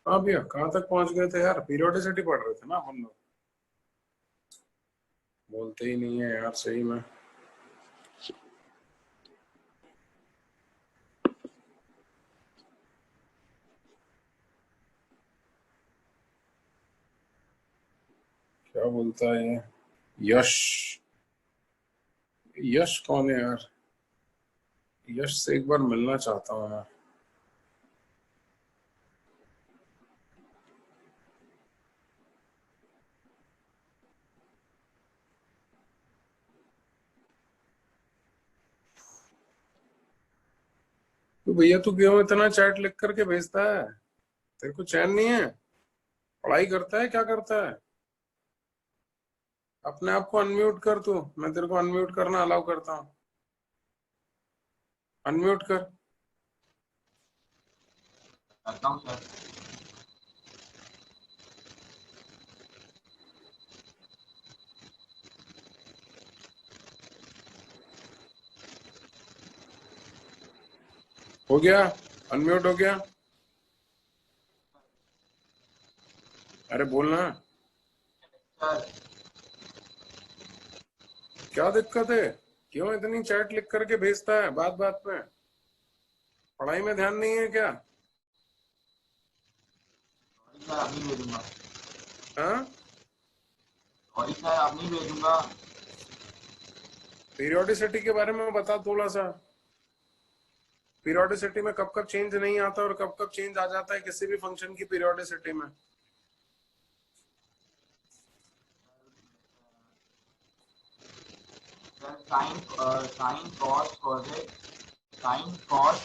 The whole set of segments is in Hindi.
हाँ भैया, कहाँ तक पहुंच गए थे यार? पीरियोडिसिटी पढ़ रहे थे ना हम लोग। बोलते ही नहीं है यार सही में। क्या बोलता है ये? यश। यश कौन है यार? यश से एक बार मिलना चाहता हूँ मैं। तो भैया तू क्यों इतना चैट लिख करके भेजता है? तेरे को चैन नहीं है? पढ़ाई करता है क्या करता है? अपने आप को अनम्यूट कर तू, मैं तेरे को अनम्यूट करना अलाउ करता हूँ। अनम्यूट कर। करता हूँ सर। हो गया? अनम्यूट हो गया? अरे बोलना। सर क्या दिक्कत है? क्यों इतनी चैट लिख करके भेजता है बात बात में? पढ़ाई में ध्यान नहीं है क्या? सॉरी सर, अब नहीं भेजूंगा। हाँ? सॉरी सर, अब नहीं भेजूंगा। पीरियोडिसिटी के बारे में बता थोड़ा सा। पीरियोडिसिटी में कब कब चेंज नहीं आता और कब कब चेंज आ जाता है किसी भी फंक्शन की पीरियोडिसिटी में? Sir sine cos cosec, sine cos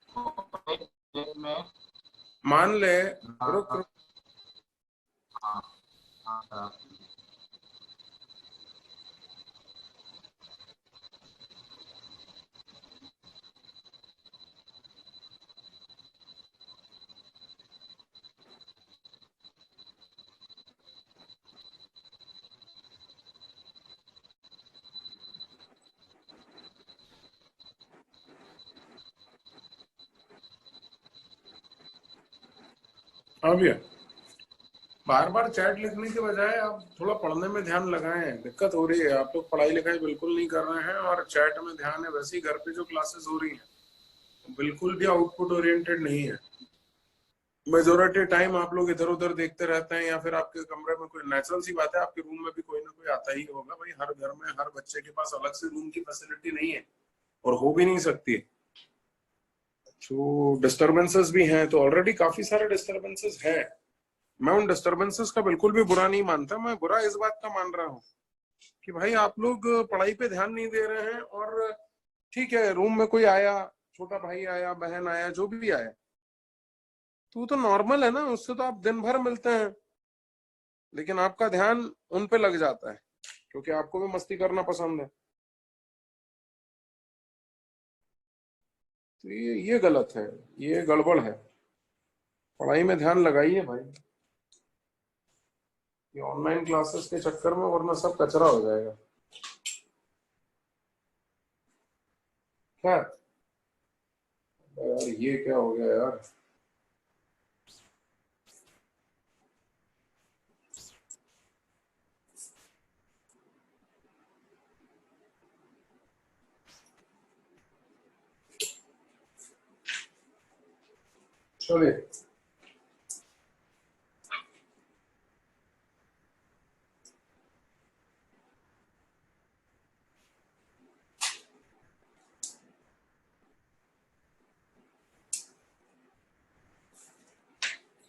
cosec में। मान ले। रुक हाँ रुक। हाँ सर। हाँ भैया। बार बार चैट लिखने के बजाय आप थोड़ा पढ़ने में ध्यान लगाएं। दिक्कत हो रही है, आप लोग पढ़ाई लिखाई बिल्कुल नहीं कर रहे हैं और चैट में ध्यान है। वैसे ही घर पे जो क्लासेस हो रही हैं बिल्कुल भी आउटपुट ओरिएंटेड नहीं है। मेजोरिटी टाइम आप लोग इधर उधर देखते रहते हैं, या फिर आपके कमरे में कोई, नेचुरल सी बात है आपके रूम में भी कोई ना कोई आता ही होगा भाई। हर घर में हर बच्चे के पास अलग से रूम की फैसिलिटी नहीं है और हो भी नहीं सकती। तो डिस्टरबेंसेस भी हैं, तो ऑलरेडी काफी सारे डिस्टरबेंसेस हैं। मैं उन डिस्टरबेंसेस का बिल्कुल भी बुरा नहीं मानता, मैं बुरा इस बात का मान रहा हूँ कि भाई आप लोग पढ़ाई पे ध्यान नहीं दे रहे हैं। और ठीक है, रूम में कोई आया, छोटा भाई आया, बहन आया, जो भी आया, तो वो तो नॉर्मल है ना, उससे तो आप दिन भर मिलते हैं। लेकिन आपका ध्यान उन पे लग जाता है क्योंकि आपको भी मस्ती करना पसंद है। तो ये गलत है, ये गड़बड़ है। पढ़ाई में ध्यान लगाइए भाई। ये ऑनलाइन क्लासेस के चक्कर में वरना सब कचरा हो जाएगा। क्या यार, ये क्या हो गया यार? चलिए।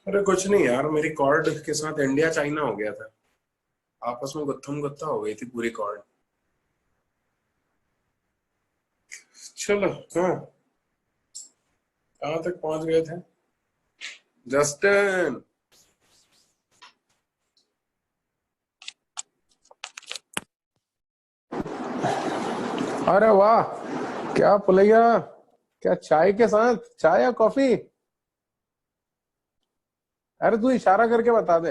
अरे कुछ नहीं यार, मेरी कॉर्ड के साथ इंडिया चाइना हो गया था। आपस में गुत्थम गुत्था हो गई थी पूरी कॉर्ड। चलो। हाँ, कहाँ तक पहुंच गए थे? जस्टिन। अरे वाह, क्या पुलैया! क्या चाय के साथ? चाय या कॉफी? अरे तू इशारा करके बता दे।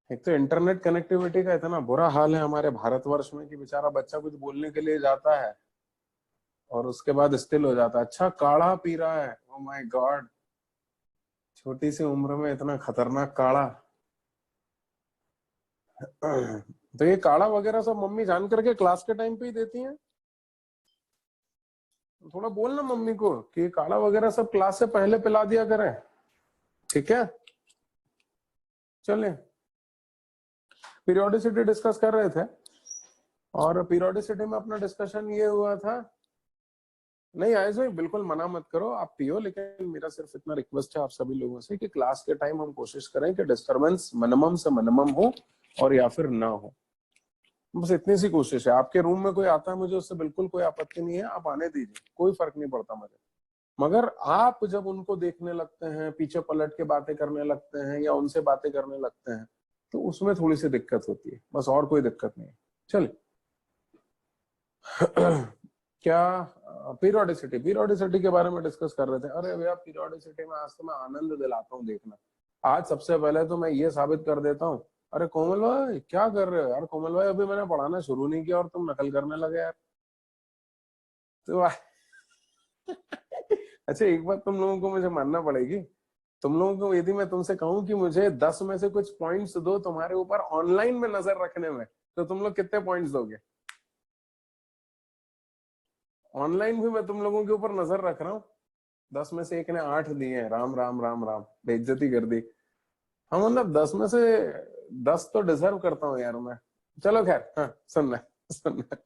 एक तो इंटरनेट कनेक्टिविटी का इतना बुरा हाल है हमारे भारतवर्ष में कि बेचारा बच्चा कुछ बोलने के लिए जाता है और उसके बाद स्टिल हो जाता है। अच्छा, काढ़ा पी रहा है? Oh my God! छोटी सी उम्र में इतना खतरनाक काढ़ा। तो ये काढ़ा वगैरह सब मम्मी जान करके क्लास के टाइम पे ही देती हैं? थोड़ा बोलना मम्मी को कि ये काढ़ा वगैरह सब क्लास से पहले पिला दिया करें, ठीक है? चलें, पीरियोडिसिटी डिस्कस कर रहे थे और पीरियोडिसिटी में अपना डिस्कशन ये हुआ था। नहीं आयज भाई बिल्कुल मना मत करो, आप पियो, लेकिन मेरा सिर्फ इतना रिक्वेस्ट है आप सभी लोगों से कि क्लास के टाइम हम कोशिश करें कि डिस्टरबेंस मिनिमम से मिनिमम हो और या फिर ना हो, बस इतनी सी कोशिश है। आपके रूम में कोई आता है, मुझे उससे बिल्कुल कोई आपत्ति नहीं है, आप आने दीजिए, कोई फर्क नहीं पड़ता मुझे। मगर आप जब उनको देखने लगते हैं, पीछे पलट के बातें करने लगते हैं या उनसे बातें करने लगते हैं, तो उसमें थोड़ी सी दिक्कत होती है, बस और कोई दिक्कत नहीं है। चलिए क्या पीरियोडिसिटी, पीरियोडिसिटी के बारे में डिस्कस कर रहे थे। अरे भैया पीरियोडिसिटी में आज तो मैं आनंद दिलाता हूँ, देखना। आज सबसे पहले तो मैं ये साबित कर देता हूँ। अरे कोमल भाई क्या कर रहे हो यार? कोमल भाई अभी मैंने पढ़ाना शुरू नहीं किया और तुम नकल करने लगे यार। तो अच्छा एक बात तुम लोगों को मुझे मानना पड़ेगी, तुम लोगों को यदि मैं तुमसे कहूं कि मुझे 10 में से कुछ पॉइंट्स दो तुम्हारे ऊपर ऑनलाइन में नजर रखने में, तो तुम लोग कितने पॉइंट्स दोगे? ऑनलाइन भी मैं तुम लोगों के ऊपर नजर रख रहा हूँ। 10 में से एक ने 8 दिए हैं, राम राम राम राम, बेइज्जती कर दी। हाँ मतलब 10 में से 10 तो डिजर्व करता हूँ यार मैं। चलो खैर, हाँ सुनना सुनना।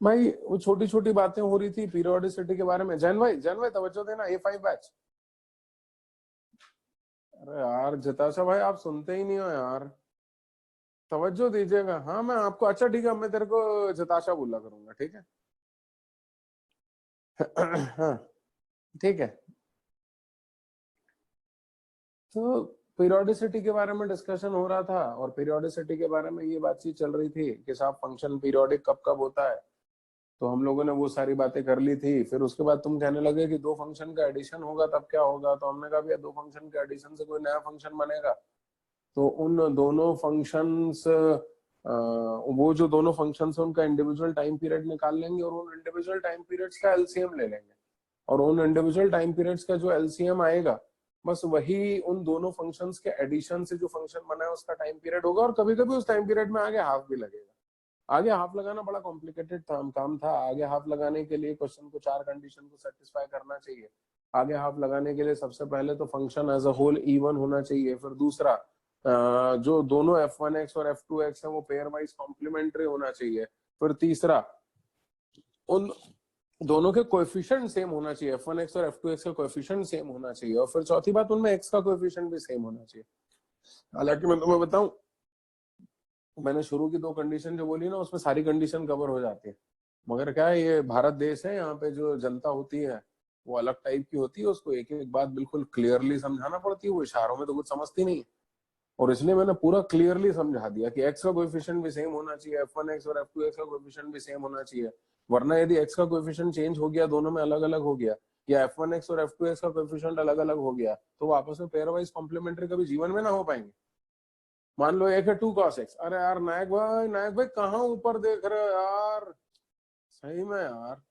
भाई वो छोटी छोटी बातें हो रही थी पीरियोडिसिटी के बारे में। जैन भाई तवज्जो देना, A5 बैच। अरे यार जिताशा भाई आप सुनते ही नहीं हो यार, तवज्जो दीजिएगा। हाँ मैं आपको, अच्छा ठीक है मैं तेरे को जिताशा बोला करूंगा, ठीक है? हाँ ठीक है। तो पीरियोडिसिटी के बारे में डिस्कशन हो रहा था और पीरियोडिसिटी के बारे में ये बातचीत चल रही थी कि साहब फंक्शन पीरियोडिक कब कब होता है। तो हम लोगों ने वो सारी बातें कर ली थी। फिर उसके बाद तुम कहने लगे कि दो फंक्शन का एडिशन होगा तब क्या होगा। तो हमने कहा भैया दो फंक्शन के एडिशन से कोई नया फंक्शन बनेगा? तो उन दोनों फंक्शंस, वो जो दोनों फंक्शंस है उनका इंडिविजुअल टाइम पीरियड निकाल लेंगे और उन इंडिविजुअल टाइम पीरियड्स का एलसीएम ले लेंगे। और उन इंडिविजुअल टाइम पीरियड्स का जो एलसीएम आएगा, बस वही उन दोनों फंक्शंस के एडिशन से जो फंक्शन बना है उसका टाइम पीरियड होगा। और कभी कभी उस टाइम पीरियड में आगे हाफ भी लगेगा। आगे हाफ लगाना बड़ा कॉम्प्लिकेटेड काम था। आगे हाफ लगाने के लिए क्वेश्चन को 4 कंडीशन को सेटिस्फाई करना चाहिए। आगे हाफ लगाने के लिए सबसे पहले तो function as a whole even होना चाहिए। फिर दूसरा, जो दोनों f1x और f2x है वो पेयर वाइज कॉम्प्लीमेंट्री होना चाहिए। फिर तीसरा, उन दोनों के कोएफिशिएंट सेम होना चाहिए, f1x और f2x का कोएफिशिएंट सेम होना चाहिए। और फिर चौथी बात, उनमें x का कोएफिशिएंट भी सेम होना चाहिए। हालांकि मैं तुम्हें बताऊं, मैंने शुरू की 2 कंडीशन जो बोली ना उसमें सारी कंडीशन कवर हो जाती है। मगर क्या है, ये भारत देश है, यहाँ पे जो जनता होती है वो अलग टाइप की होती है। उसको एक एक बात बिल्कुल क्लियरली समझाना पड़ती है, वो इशारों में तो कुछ समझती नहीं। और इसलिए मैंने पूरा क्लियरली समझा दिया कि x का कोएफिशिएंट भी सेम होना चाहिए, f1x और f2x का कोएफिशिएंट भी सेम होना चाहिए। वरना यदि x का कोएफिशिएंट चेंज हो गया, दोनों में अलग अलग हो गया, या f1x और f2x का कोएफिशिएंट अलग अलग हो गया, तो वो आपस में पेयर वाइज कॉम्प्लीमेंट्री कभी जीवन में ना हो पाएंगे। मान लो एक है 2 cos x, अरे यार नायक भाई कहाँ ऊपर देख रहे हो यार, सही में यार।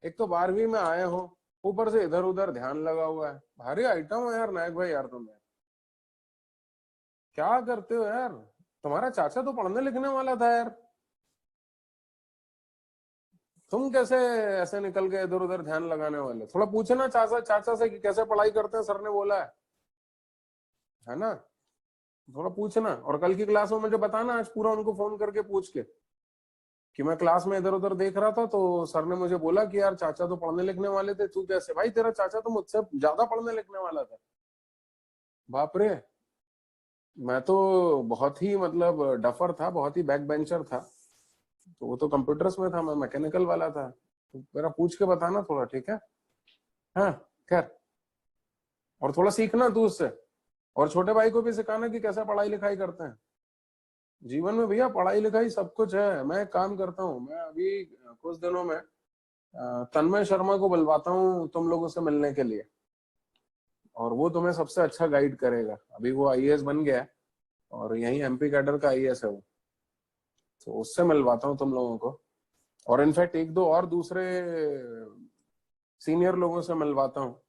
एक तो 12वीं में आए हो, ऊपर से इधर उधर ध्यान लगा हुआ है। भारी आइटम है यार नायक भाई, यार तुम यार क्या करते हो यार? तुम्हारा चाचा तो पढ़ने लिखने वाला था यार, तुम कैसे ऐसे निकल गए इधर उधर ध्यान लगाने वाले? थोड़ा पूछना चाचा से कि कैसे पढ़ाई करते हैं, सर ने बोला है ना? थोड़ा पूछना। और कल की क्लास में मुझे बताना आज पूरा, उनको फोन करके पूछ के कि मैं क्लास में इधर उधर देख रहा था तो सर ने मुझे बोला कि यार चाचा तो पढ़ने लिखने वाले थे, तू कैसे? भाई तेरा चाचा तो मुझसे ज्यादा पढ़ने लिखने वाला था। बाप रे, मैं तो बहुत ही मतलब डफर था, बहुत ही बैक बेंचर था। तो वो तो कंप्यूटर्स में था, मैं मैकेनिकल वाला था। तो मेरा पूछ के बताना थोड़ा, ठीक है? हाँ खैर, और थोड़ा सीखना तू उससे। और छोटे भाई को भी सिखाना कि कैसे पढ़ाई लिखाई करते हैं जीवन में। भैया पढ़ाई लिखाई सब कुछ है। मैं एक काम करता हूँ, मैं अभी कुछ दिनों में तन्मय शर्मा को बुलवाता हूँ तुम लोगों से मिलने के लिए। और वो तुम्हें सबसे अच्छा गाइड करेगा। अभी वो आईएएस बन गया है और यही एमपी कैडर का आईएएस है वो, तो उससे मिलवाता हूँ तुम लोगों को। और इनफैक्ट एक दो और दूसरे सीनियर लोगों से मिलवाता हूँ,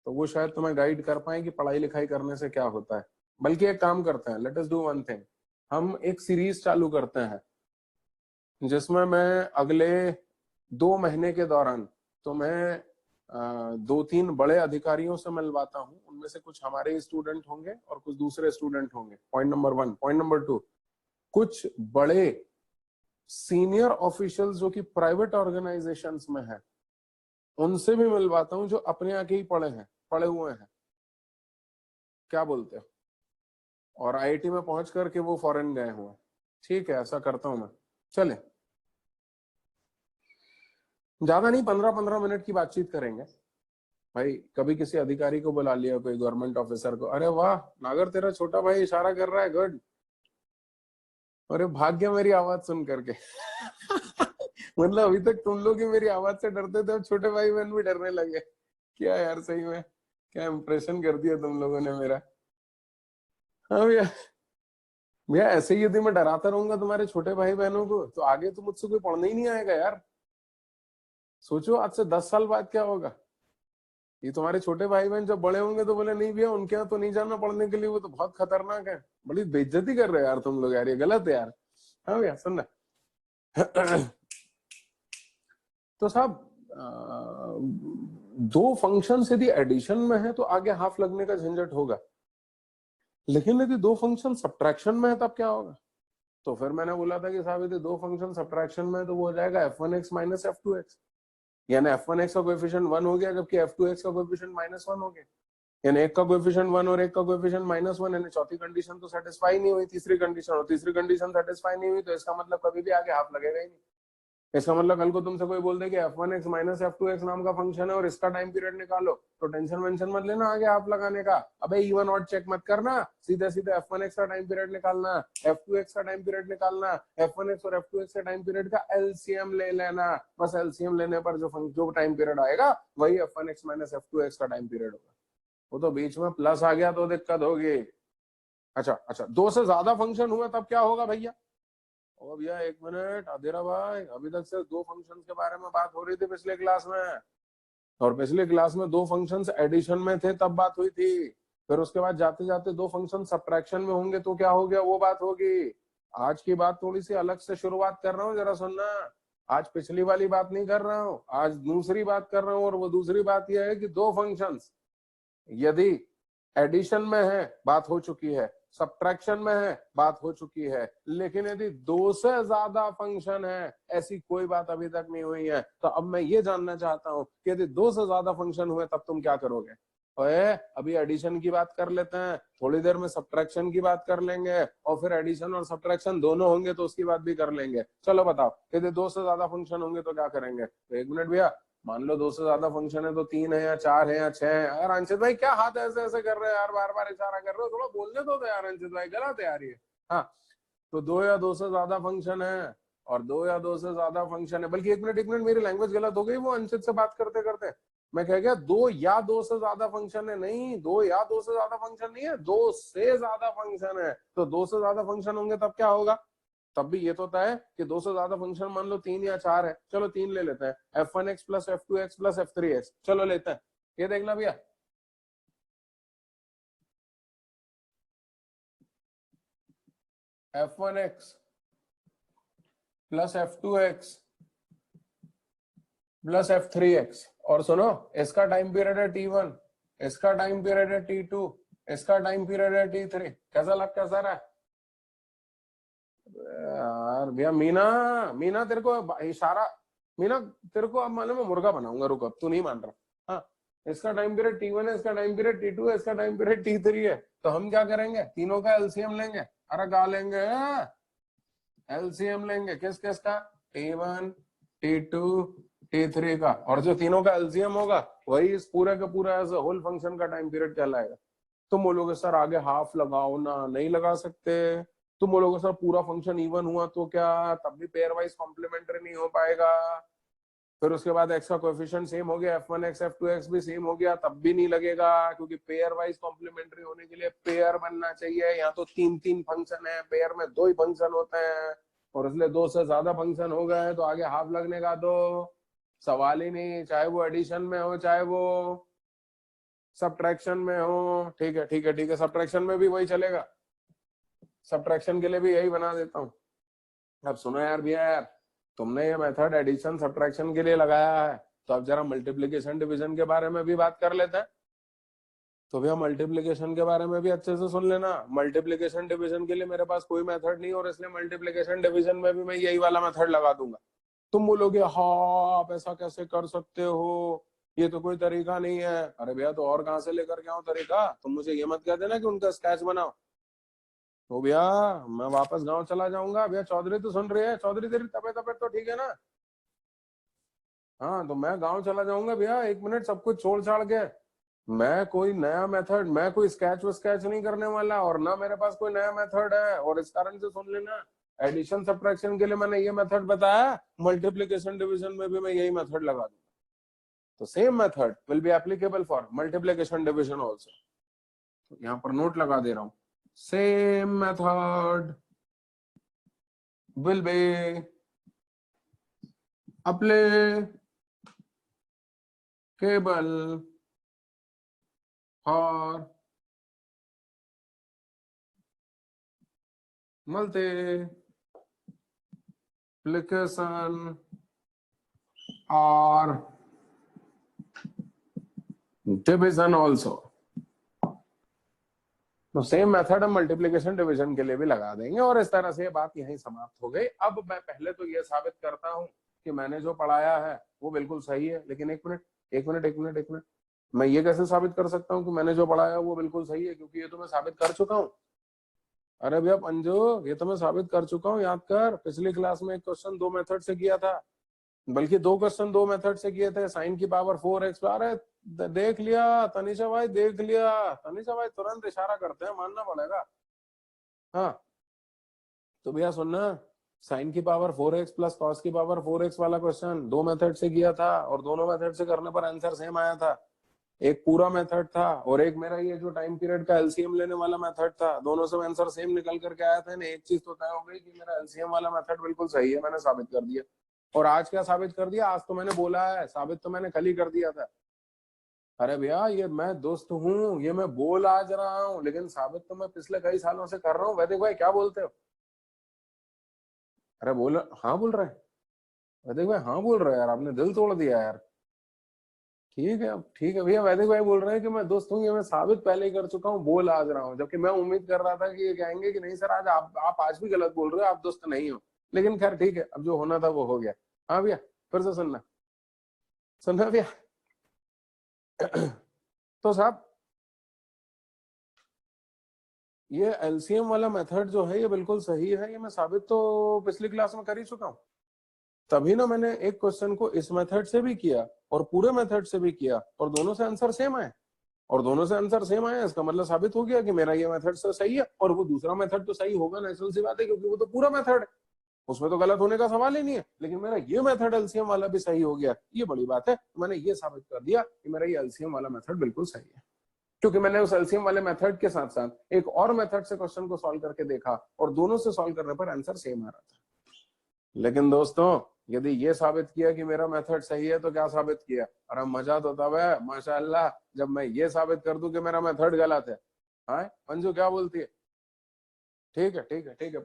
तो वो शायद तुम्हें गाइड कर पाए कि पढ़ाई लिखाई करने से क्या होता है। बल्कि एक काम करते हैं, let us do one thing, हम एक सीरीज चालू करते हैं जिसमें मैं अगले 2 महीने के दौरान तुम्हें 2-3 बड़े अधिकारियों से मिलवाता हूँ। उनमें से कुछ हमारे स्टूडेंट होंगे और कुछ दूसरे स्टूडेंट होंगे, पॉइंट नंबर 1। पॉइंट नंबर 2, कुछ बड़े सीनियर ऑफिशियल्स जो कि प्राइवेट ऑर्गेनाइजेशंस में हैं, उनसे भी मिलवाता हूं जो अपने आके ही पढ़े हुए हैं। क्या बोलते हो? और आईआईटी में पहुंच करके वो फॉरेन गए हुए। ठीक है, ऐसा करता हूं मैं। चले, ज्यादा नहीं, 15-15 मिनट की बातचीत करेंगे भाई। कभी किसी अधिकारी को बुला लिया, कोई गवर्नमेंट ऑफिसर को, अरे वाह नागर तेरा छोटा भाई इशारा कर रहा है, गुड। अरे भाग्य मेरी आवाज सुन करके मतलब अभी तक तुम लोग ही मेरी आवाज से डरते थे, अब छोटे भाई बहन भी डरने लगे। क्या यार, सही में क्या इंप्रेशन कर दिया तुम लोगों ने मेरा। हाँ भैया, भैया ऐसे ही यदि मैं डराता रहूंगा तुम्हारे छोटे भाई बहनों को, तो आगे तो मुझसे कोई पढ़ने ही नहीं आएगा यार। सोचो आज से 10 साल बाद क्या होगा। ये तुम्हारे छोटे भाई बहन जब बड़े होंगे तो बोले नहीं भैया उनके यहाँ तो नहीं जाना पढ़ने के लिए, वो तो बहुत खतरनाक है। बड़ी बेइज्जती कर रहे हो यार तुम लोग, यार ये गलत है यार। हाँ भैया सुनना तो साहब, 2 फंक्शन यदि एडिशन में है तो आगे हाफ लगने का झंझट होगा, लेकिन यदि 2 फंक्शन सब्ट्रैक्शन में है तब क्या होगा? तो फिर मैंने बोला था कि साहब यदि 2 फंक्शन सब्ट्रैक्शन में है तो वो हो जाएगा f1x माइनस f2x, यानी f1x का कोएफिशिएंट 1 हो गया जबकि f2x का कोएफिशिएंट -1 हो गया। यानी एक का कोएफिशिएंट 1 और एक का कोएफिशिएंट -1, यानी चौथी कंडीशन तो सेटिस्फाई नहीं हुई, तीसरी कंडीशन, और तीसरी कंडीशन सेटिस्फाई नहीं हुई, तो इसका मतलब कभी भी आगे हाफ लगेगा ही नहीं। इसका मतलब कल को तुमसे कोई बोल दे कि f1x माइनस f2x नाम का फंक्शन है और इसका टाइम पीरियड निकालो, तो टेंशन वेंशन मत लेना आगे हाफ लगाने का। अबे इवन ऑड चेक मत करना, सीधे सीधे f1x का टाइम पीरियड निकालना, f2x का टाइम पीरियड निकालना, f1x और f2x के टाइम पीरियड का एलसीएम ले लेना। बस एलसीएम लेने पर जो टाइम पीरियड आएगा वही f1x माइनस f2x का टाइम पीरियड होगा। वो तो बीच में प्लस आ गया तो दिक्कत होगी। अच्छा, 2 से ज्यादा फंक्शन हुआ तब क्या होगा भैया? ओ भैया 1 मिनट अधेरा भाई, अभी तक सिर्फ 2 फंक्शंस के बारे में बात हो रही थी पिछले क्लास में, और पिछले क्लास में 2 फंक्शंस एडिशन में थे तब बात हुई थी। फिर उसके बाद जाते जाते 2 फंक्शन सब्ट्रैक्शन में होंगे तो क्या हो गया, वो बात होगी। आज की बात थोड़ी सी अलग से शुरुआत कर रहा हूँ, जरा सुनना। आज पिछली वाली बात नहीं कर रहा हूँ, आज दूसरी बात कर रहा हूँ, और वो दूसरी बात यह है कि 2 फंक्शंस यदि एडिशन में है बात हो चुकी है, सब्ट्रैक्शन में है बात हो चुकी है, लेकिन यदि 2 से ज्यादा फंक्शन है ऐसी कोई बात अभी तक नहीं हुई है। तो अब मैं ये जानना चाहता हूं कि यदि 2 से ज्यादा फंक्शन हुए तब तुम क्या करोगे? ओए अभी एडिशन की बात कर लेते हैं, थोड़ी देर में सब्ट्रैक्शन की बात कर लेंगे, और फिर एडिशन और सब्ट्रैक्शन दोनों होंगे तो उसकी बात भी कर लेंगे। चलो बताओ, यदि 2 से ज्यादा फंक्शन होंगे तो क्या करेंगे? तो 1 मिनट भैया, मान लो 2 से ज्यादा फंक्शन है तो 3 है या 4 है या 6 है। यार अंशित भाई क्या हाथ ऐसे ऐसे कर रहे हो यार, बार बार इशारा कर रहे हो, थोड़ा बोलने दो यार अंशित भाई, गलत है यार ये। हाँ, तो 2 या 2 से ज्यादा फंक्शन है, और 2 या 2 से ज्यादा फंक्शन है, बल्कि 1 मिनट मेरी लैंग्वेज गलत हो गई वो अंशित से बात करते करते। मैं कह गया 2 या 2 से ज्यादा फंक्शन है, नहीं 2 या 2 से ज्यादा फंक्शन नहीं है, 2 से ज्यादा फंक्शन है। तो 2 से ज्यादा फंक्शन होंगे तब क्या होगा? तब भी ये तो होता है कि 2 से ज्यादा फंक्शन मान लो 3 या 4 है, चलो 3 ले लेते हैं, f1x plus f2x plus f3x, चलो लेते हैं। ये देखना भैया, f1x plus f2x plus f3x, और सुनो इसका टाइम पीरियड है t1, इसका टाइम पीरियड है t2, इसका टाइम पीरियड है t3। कैसा रहा है यार? भैया मीना, मीना तेरे को इशारा, मीना तेरे को अब मालूम है मुर्गा बनाऊंगा, रुक, अब तू नहीं मान रहा। हाँ, इसका टाइम पीरियड t1 है, इसका टाइम पीरियड t2 है, इसका टाइम पीरियड t3 है, तो हम क्या करेंगे? तीनों का एलसीएम लेंगे। अरे गा लेंगे, एलसीएम लेंगे किस किस का? t1 t2 t3 का, और जो तीनों का एलसीएम होगा वही इस पूरे का पूरा एज अ होल फंक्शन का टाइम पीरियड कहलाएगा। तुम बोलोगे सर आगे हाफ लगाओ ना, नहीं लगा सकते। तुम बोलोगे सर पूरा फंक्शन इवन हुआ तो क्या, तब भी पेयर वाइज कॉम्प्लीमेंट्री नहीं हो पाएगा। फिर उसके बाद एक्स का कोएफिशिएंट सेम हो गया, f1x f2x भी सेम हो गया, तब भी नहीं लगेगा, क्योंकि पेयर वाइज कॉम्प्लीमेंट्री होने के लिए पेयर बनना चाहिए। यहाँ तो 3 फंक्शन है, पेयर में 2 ही फंक्शन होते हैं, और इसलिए 2 से ज्यादा फंक्शन हो गए तो आगे हाफ लगने का तो सवाल ही नहीं, चाहे वो एडिशन में हो चाहे वो सब्ट्रैक्शन में हो। ठीक है ठीक है ठीक है, सब्ट्रैक्शन में भी वही चलेगा, सब्ट्रैक्शन के लिए भी यही बना देता हूँ। अब सुनो यार भैया, यार तुमने ये मेथड एडिशन सब्ट्रैक्शन के लिए लगाया है, तो अब जरा मल्टीप्लिकेशन डिवीजन के बारे में भी बात कर लेते हैं। तो भैया मल्टीप्लिकेशन के बारे में भी अच्छे से सुन लेना। मल्टीप्लिकेशन डिवीजन के लिए मेरे पास कोई मेथड नहीं, और इसलिए मल्टीप्लिकेशन डिवीजन में भी मैं यही वाला मेथड लगा दूंगा। तुम बोलोगे हाँ आप ऐसा कैसे कर सकते हो, ये तो कोई तरीका नहीं है। अरे भैया तो और कहाँ से लेकर के आऊं तरीका, तुम मुझे ये मत कह देना कि उनका स्केच बनाओ। तो भैया मैं वापस गांव चला जाऊंगा। भैया चौधरी तो सुन रही है, चौधरी तेरी तबीयत तबीयत तो ठीक है ना? हाँ तो मैं गांव चला जाऊंगा भैया, 1 मिनट सब कुछ छोड़ छाड़ के। मैं कोई नया मेथड, मैं कोई स्केच स्केच नहीं करने वाला, और ना मेरे पास कोई नया मेथड है। और इस कारण से सुन लेना, एडिशन सब्ट्रैक्शन के लिए मैंने ये मेथड बताया, मल्टीप्लिकेशन डिवीजन में भी मैं यही मेथड लगा दूंगा। तो same method will be applicable for multiplication division also. तो यहाँ पर नोट लगा दे रहा हूं, same method will be applicable for multiplication or division also। तो सेम मेथड हम मल्टीप्लिकेशन डिवीजन के लिए भी लगा देंगे, और इस तरह से ये बात यहीं समाप्त हो गई। अब मैं पहले तो ये साबित करता हूं कि मैंने जो पढ़ाया है वो बिल्कुल सही है। लेकिन एक मिनट, मैं ये कैसे साबित कर सकता हूँ कि मैंने जो पढ़ाया वो बिल्कुल सही है, क्योंकि ये तो मैं साबित कर चुका हूँ। अरे भैया पंजो, ये तो मैं साबित कर चुका हूँ, याद कर। पिछली क्लास में एक क्वेश्चन 2 मेथड से किया था, बल्कि 2 क्वेश्चन 2 मेथड से किए थे। साइन की पावर 4x। अरे देख लिया तनिषा भाई, देख लिया। तनिषा भाई तुरंत इशारा करते हैं, मानना पड़ेगा। हाँ तो भैया सुनना, साइन की पावर 4x प्लस कॉस की पावर 4x वाला क्वेश्चन 2 मेथड से किया था, और दोनों मेथड से करने पर आंसर सेम आया था। एक पूरा मेथड था और एक मेरा ये जो टाइम पीरियड का एलसीएम लेने वाला मेथड था। दोनों से आंसर सेम निकल करके आया था। एक चीज तो तय हो गई कि मेरा एलसीएम वाला मेथड बिल्कुल सही है, मैंने साबित कर दिया। और आज क्या साबित कर दिया? आज तो मैंने बोला है, साबित तो मैंने कल ही कर दिया था। अरे भैया ये मैं दोस्त हूँ, ये मैं बोल आज रहा हूँ, लेकिन साबित तो मैं पिछले कई सालों से कर रहा हूँ। वैदिक भाई क्या बोलते हो? अरे बोल, हाँ बोल रहे हैं वैदिक भाई, हाँ बोल रहे हैं यार, आपने दिल तोड़ दिया यार। ठीक है भैया, वैदिक भाई बोल रहे हैं कि मैं दोस्त हूँ, ये मैं साबित पहले ही कर चुका हूँ, बोल आज रहा हूँ। जबकि मैं उम्मीद कर रहा था कि ये कहेंगे कि नहीं सर, आज आप आज भी गलत बोल रहे हो, आप दोस्त नहीं हो। लेकिन खैर ठीक है, अब जो होना था वो हो गया। हाँ भैया फिर से सुनना भैया। तो साहब ये एलसीएम वाला मेथड जो है ये बिल्कुल सही है, ये मैं साबित तो पिछली क्लास में कर ही चुका हूँ। तभी ना मैंने एक क्वेश्चन को इस मेथड से भी किया और पूरे मेथड से भी किया, और दोनों से आंसर सेम आए। और दोनों से आंसर सेम आया, इसका मतलब साबित हो गया कि मेरा ये मेथड से सही है, और वो दूसरा मेथड तो सही होगा, नेचुरल सी बात है, क्योंकि वो तो पूरा मेथड है, उसमें तो गलत होने का सवाल ही नहीं है। लेकिन मेरा ये मेथड एलसीएम वाला भी सही हो गया, ये बड़ी बात है। मैंने ये साबित कर दिया कि मेरा ये एलसीएम वाला मेथड बिल्कुल सही है, क्योंकि मैंने उस एलसीएम वाले मेथड के साथ साथ एक और मेथड से क्वेश्चन को सॉल्व करके देखा, और दोनों से सॉल्व करने पर आंसर सेम आ रहा था। लेकिन दोस्तों यदि ये साबित किया कि मेरा मेथड सही है तो क्या साबित किया? अरे मजा तो तब है माशाल्लाह जब मैं ये साबित कर दूं कि मेरा मेथड गलत है। हाँ पंजू क्या बोलती है? ठीक है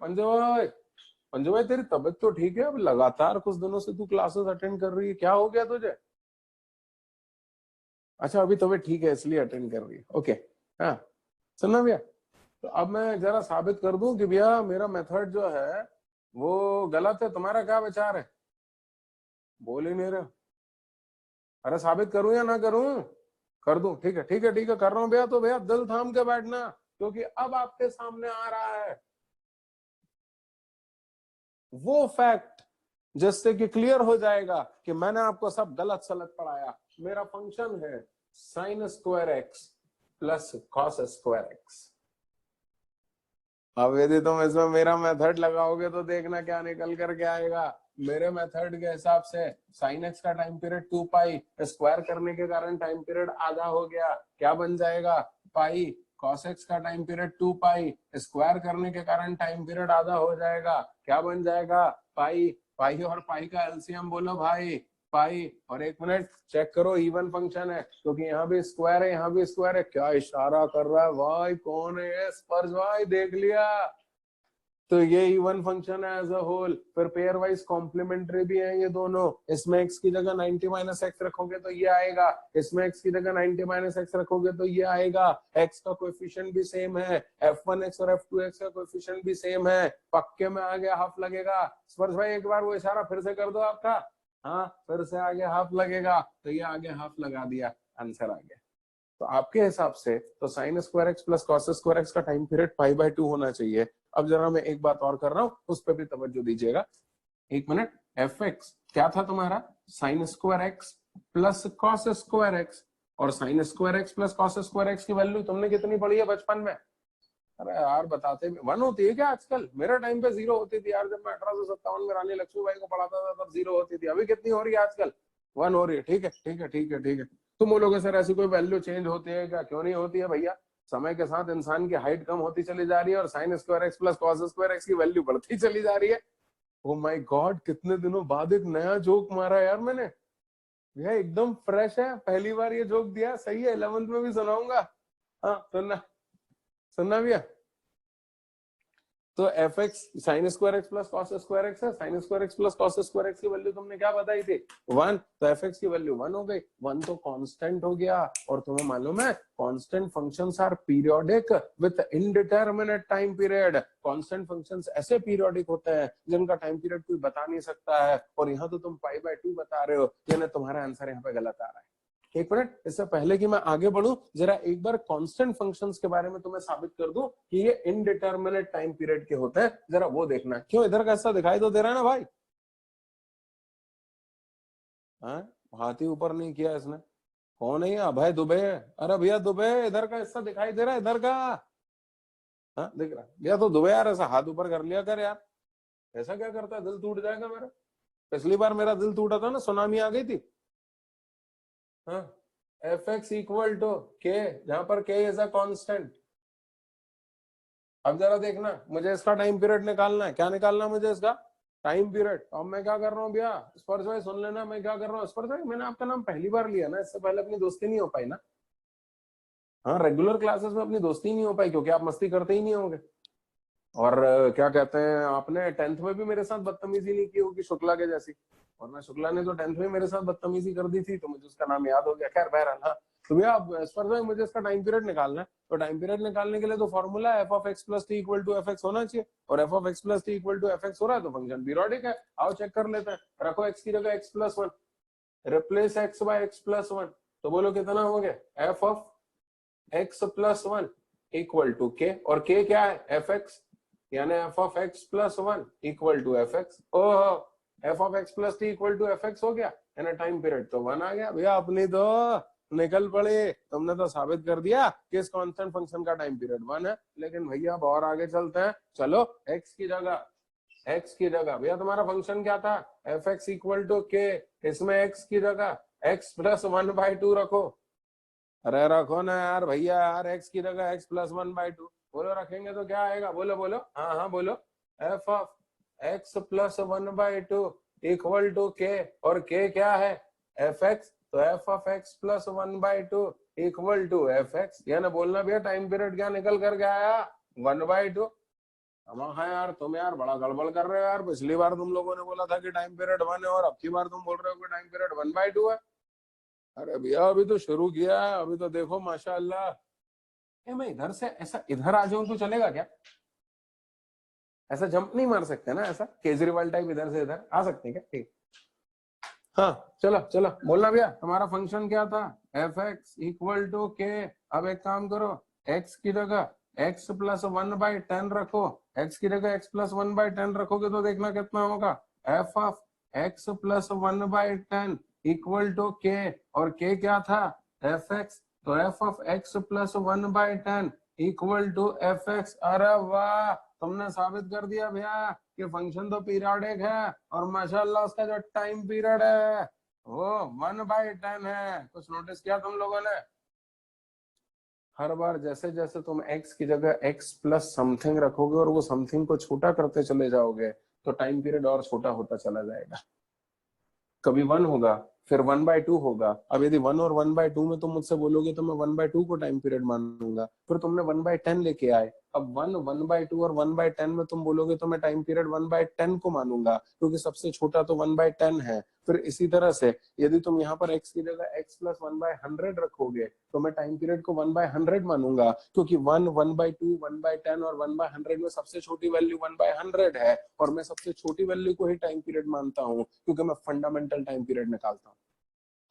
पंजू भाई तेरी तबीयत तो ठीक है? अब लगातार कुछ दिनों से तू क्लासेस अटेंड कर रही है, क्या हो गया तुझे? अच्छा अभी तबीयत ठीक है इसलिए अटेंड कर रही है, ओके। हाँ सुनना भैया, तो अब मैं जरा साबित कर दूं कि भैया मेरा मेथड जो है वो गलत है। तुम्हारा क्या विचार है? बोल ही नहीं रहे। अरे साबित करूं या ना करूं? कर दूं? ठीक है कर रहा हूं भैया। तो भैया दिल थाम के बैठना, क्योंकि अब आपके सामने आ रहा है वो फैक्ट जिससे कि क्लियर हो जाएगा कि मैंने आपको सब गलत सलत पढ़ाया। मेरा फंक्शन है sine square x plus cos square x. अब यदि तुम इसमें मेरा मेथड लगाओगे तो देखना क्या निकल करके आएगा। मेरे मेथड के हिसाब से साइन एक्स का टाइम पीरियड 2 पाई, स्क्वायर करने के कारण टाइम पीरियड आधा हो गया, क्या बन जाएगा पाई। कॉस एक्स का टाइम पीरियड 2 पाई, स्क्वायर करने के कारण टाइम पीरियड आधा हो जाएगा, क्या बन जाएगा पाई। पाई और पाई का एलसीएम बोलो भाई, पाई। और एक मिनट चेक करो, इवन फंक्शन है क्योंकि यहाँ भी स्क्वायर है यहाँ भी स्क्वायर है। क्या इशारा कर रहा है भाई, कौन है स्पर्श भाई, देख लिया। तो ये इवन फंक्शन है एज अ होल। फिर पेयर वाइज कॉम्प्लीमेंट्री भी है ये दोनों। इसमें x की जगह 90 माइनस एक्स रखोगे तो ये आएगा, इसमें x की जगह 90 माइनस एक्स रखोगे तो ये आएगा। x का कोएफिशिएंट भी सेम है, f1x और f2x का कोएफिशिएंट भी सेम है। पक्के में आगे हाफ लगेगा। स्पर्श भाई एक बार वो इशारा फिर से कर दो आपका, हाँ फिर से आगे हाफ लगेगा, तो ये आगे हाफ लगा दिया, आंसर आ गया। तो आपके हिसाब से तो sign square x plus cos square x का टाइम पीरियड π/2 होना चाहिए। अब जरा मैं एक बात और कर रहा हूं, उस पर भी तवज्जो दीजिएगा। एक मिनट, एफ एक्स क्या था तुम्हारा, sine square x plus cos square x, और sine square x plus cos square x की वैल्यू तुमने कितनी पढ़ी है बचपन में। अरे यार बताते 1 होती है क्या आजकल? मेरे टाइम पे 0 होती थी यार, जब मैं 1857 में रानी लक्ष्मीबाई को पढ़ाता था तब 0 होती थी। अभी कितनी हो रही है आजकल? 1 हो रही है। ठीक है ठीक है ठीक है ठीक है। तुम बोलोगे सर ऐसी कोई वैल्यू चेंज होती है क्या? क्यों नहीं होती है भैया, समय के साथ इंसान की हाइट कम होती चली जा रही है और sine square x plus cos square x की वैल्यू बढ़ती चली जा रही है। ओ माय गॉड, कितने दिनों बाद एक नया जोक मारा यार मैंने, यह एकदम फ्रेश है, पहली बार ये जोक दिया, सही है, 11th में भी सुनाऊंगा। हाँ सुनना भैया। तो f x sine square x plus cos square x है, sine square x plus cos square x की वैल्यू तुमने क्या बताई थी 1, तो एफ एक्स की वैल्यू 1 हो गई। 1 तो कांस्टेंट हो गया, और तुम्हें मालूम है constant functions are periodic with indeterminate time period. Constant functions ऐसे पीरियोडिक होते हैं जिनका टाइम पीरियड कोई बता नहीं सकता है, और यहाँ तो तुम π/2 बता रहे हो, यानी तुम्हारा आंसर यहाँ पे गलत आ रहा है। एक मिनट, इससे पहले कि मैं आगे बढ़ूं, जरा एक बार कांस्टेंट फंक्शंस के बारे में तुम्हें साबित कर दूं कि ये इनडिटरमिनेट टाइम पीरियड के होते हैं, जरा वो देखना। क्यों, इधर कैसा दिखाई तो दे रहा है ना भाई? हाथ ही ऊपर नहीं किया इसने। कौन है ये? अभय दुबे। अरे भैया दुबे, इधर का हिस्सा दिखाई दे रहा है, इधर का। हाँ दिख रहा है भैया, तो दुबे यार ऐसा हाथ ऊपर कर लिया कर यार, ऐसा क्या करता है, दिल टूट जाएगा मेरा। पिछली बार मेरा दिल टूटा था ना, सुनामी आ गई थी। हाँ, एफ एक्स इक्वल टू के, जहां पर के इज अ कांस्टेंट। अब जरा देखना, मुझे इसका टाइम पीरियड निकालना है। क्या निकालना है मुझे? इसका टाइम पीरियड। अब मैं क्या कर रहा हूँ भैया, स्पर्श भाई सुन लेना मैं क्या कर रहा हूँ। स्पर्श भाई मैंने आपका नाम पहली बार लिया ना, इससे पहले अपनी दोस्ती नहीं हो पाई ना। हाँ, रेगुलर क्लासेस में अपनी दोस्ती नहीं हो पाई क्योंकि आप मस्ती करते ही नहीं होंगे। और क्या कहते हैं, आपने 10th में भी मेरे साथ बदतमीजी नहीं की होगी शुक्ला के जैसी, वरना शुक्ला ने तो 10th में मेरे साथ बदतमीजी कर दी थी तो मुझे उसका नाम याद हो गया। खैर बहरहाल, हाँ तो भैया स्पर्श भाई मुझे इसका टाइम पीरियड निकालना है, तो टाइम पीरियड निकालने के लिए तो formula f of x plus t equal to f x होना चाहिए, और f of x plus t equal to f x हो रहा है तो फंक्शन पीरियोडिक है। आओ चेक कर लेते हैं। रखो एक्स की जगह x plus 1, replace x by x plus 1, तो बोलो कितना हो गया, f of x plus 1 equal to k, और के क्या है, एफ एक्स, यानी f of x plus 1 equal to f x. ओहो, f of x plus t equal to f x हो गया, यानी टाइम पीरियड तो 1 आ गया। भैया अपनी तो निकल पड़े, तुमने तो साबित कर दिया कि इस कांस्टेंट फंक्शन का टाइम पीरियड 1 है। लेकिन भैया अब और आगे चलते हैं, चलो एक्स की जगह भैया तुम्हारा फंक्शन क्या था, एफ एक्स इक्वल टू के, इसमें एक्स की जगह एक्स प्लस 1/2 रखो। अरे रखो ना यार भैया, यार एक्स की जगह एक्स प्लस 1/2 बोलो, रखेंगे तो क्या आएगा, बोलो बोलो, हाँ हाँ बोलो, f of x plus 1/2 equal to k, और के क्या है, एफ एक्स, तो f of x plus 1/2 equal to f x. या ना बोलना भैया टाइम पीरियड क्या निकल करके आया, 1/2। हाँ यार तुम यार बड़ा गड़बड़ कर रहे हो यार, पिछली बार तुम लोगों ने बोला था कि टाइम पीरियड 1 है और अब की बार तुम बोल रहे हो कि टाइम पीरियड 1/2 है। अरे भैया अभी तो शुरू किया है, अभी तो देखो माशाअल्लाह। मैं इधर से ऐसा इधर आ जाऊं तो चलेगा क्या? ऐसा जंप नहीं मार सकते ना, ऐसा केजरीवाल टाइप इधर से इधर आ सकते हैं क्या? ठीक, हाँ चलो चलो बोलना भैया, तुम्हारा फंक्शन क्या था, एफ एक्स इक्वल टू के। अब एक काम करो, एक्स की जगह एक्स प्लस 1/10 रखो, एक्स की जगह एक्स प्लस 1/10 रखोगे तो देखना कितना होगा, f of x plus 1/10 equal to k, और के क्या था, एफ एक्स, तो f of x plus 1/10 equal to f x. अरे वाह, तुमने साबित कर दिया भैया कि फंक्शन तो पीरियोडिक है और माशाल्लाह उसका जो टाइम पीरियड है वो 1/10 है। कुछ नोटिस किया तुम लोगों ने? हर बार जैसे जैसे तुम x की जगह x प्लस समथिंग रखोगे और वो समथिंग को छोटा करते चले जाओगे तो टाइम पीरियड और छोटा होता चला जाएगा। कभी 1 होगा, फिर 1/2 होगा। अब यदि 1 और 1/2 में तुम मुझसे बोलोगे तो मैं 1/2 को टाइम पीरियड मानूंगा। फिर तुमने 1/10 लेके आए, अब 1, 1/2 और 1/10 में तुम बोलोगे तो मैं टाइम पीरियड 1/10 को मानूंगा, क्योंकि सबसे छोटा तो 1/10 है। फिर इसी तरह से यदि तुम यहाँ पर x की जगह x प्लस 1/100 रखोगे तो मैं टाइम पीरियड को 1/100 मानूंगा, क्योंकि 1, 1/2, 1/10 और 1/100 में सबसे छोटी वैल्यू 1/100 है और मैं सबसे छोटी वैल्यू को ही टाइम पीरियड मानता हूँ, क्योंकि मैं फंडामेंटल टाइम पीरियड निकालता हूँ।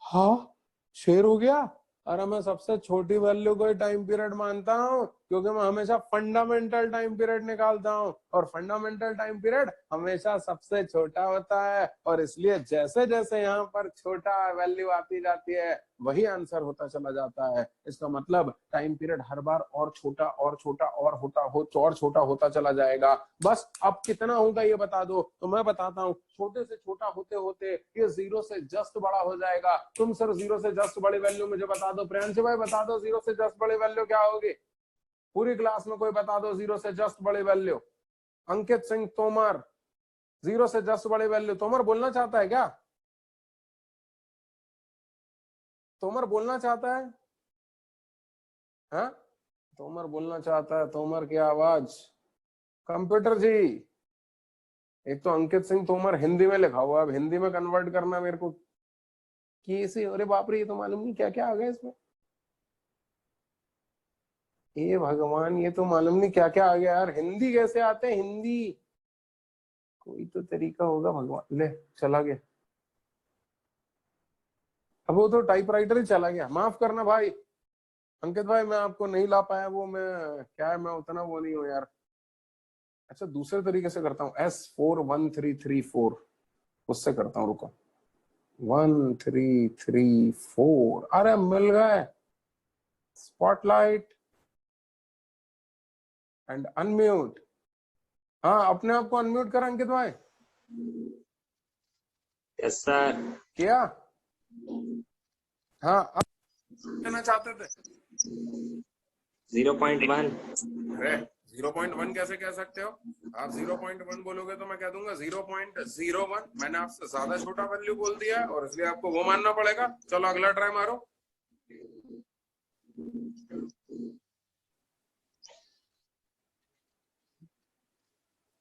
हाँ, शेर हो गया। अरे मैं सबसे छोटी वैल्यू को ही टाइम पीरियड मानता हूँ, क्योंकि मैं हमेशा फंडामेंटल टाइम पीरियड निकालता हूँ और फंडामेंटल टाइम पीरियड हमेशा सबसे छोटा होता है, और इसलिए जैसे जैसे यहाँ पर छोटा वैल्यू आती जाती है वही आंसर होता चला जाता है। इसका मतलब टाइम पीरियड हर बार और छोटा और छोटा और छोटा होता चला जाएगा। बस अब कितना होगा ये बता दो तो मैं बताता हूँ। छोटे से छोटा होते होते ये 0 से जस्ट बड़ा हो जाएगा। तुम सर 0 से जस्ट बड़ी वैल्यू मुझे बता दो। प्रियांशु भाई बता दो 0 से जस्ट बड़ी वैल्यू क्या होगी? पूरी क्लास में कोई बता दो 0 से जस्ट बड़ी वैल्यू। अंकित सिंह तोमर, 0 से जस्ट बड़ी वैल्यू। तोमर बोलना चाहता है क्या? तोमर बोलना चाहता है? हाँ, तोमर बोलना चाहता है। तोमर की आवाज। कंप्यूटर जी, एक तो अंकित सिंह तोमर हिंदी में लिखा हुआ, अब हिंदी में कन्वर्ट करना मेरे को कैसे? अरे बाप रे, ये तो मालूम नहीं क्या क्या आ गया इसमें। ये भगवान, ये तो मालूम नहीं क्या क्या आ गया यार। हिंदी कैसे आते हैं? हिंदी कोई तो तरीका होगा भगवान। ले, चला गया। अब वो तो टाइपराइटर ही चला गया। माफ करना भाई अंकित भाई, मैं आपको नहीं ला पाया। वो मैं क्या है, मैं उतना वो नहीं हूँ यार। अच्छा, दूसरे तरीके से करता हूँ। S41334 उससे करता हूँ। रुको, 1334। अरे मिल गए। Spotlight and unmute. हाँ, अपने आप को अनम्यूट कर अंकित भाई। Yes sir. किया? हाँ, अब कहना चाहते थे 0.1। अरे 0.1 कैसे कह सकते हो आप? 0.1 बोलोगे तो मैं कह दूंगा 0.01। मैंने आपसे ज्यादा छोटा वैल्यू बोल दिया है और इसलिए आपको वो मानना पड़ेगा। चलो अगला ट्राई मारो।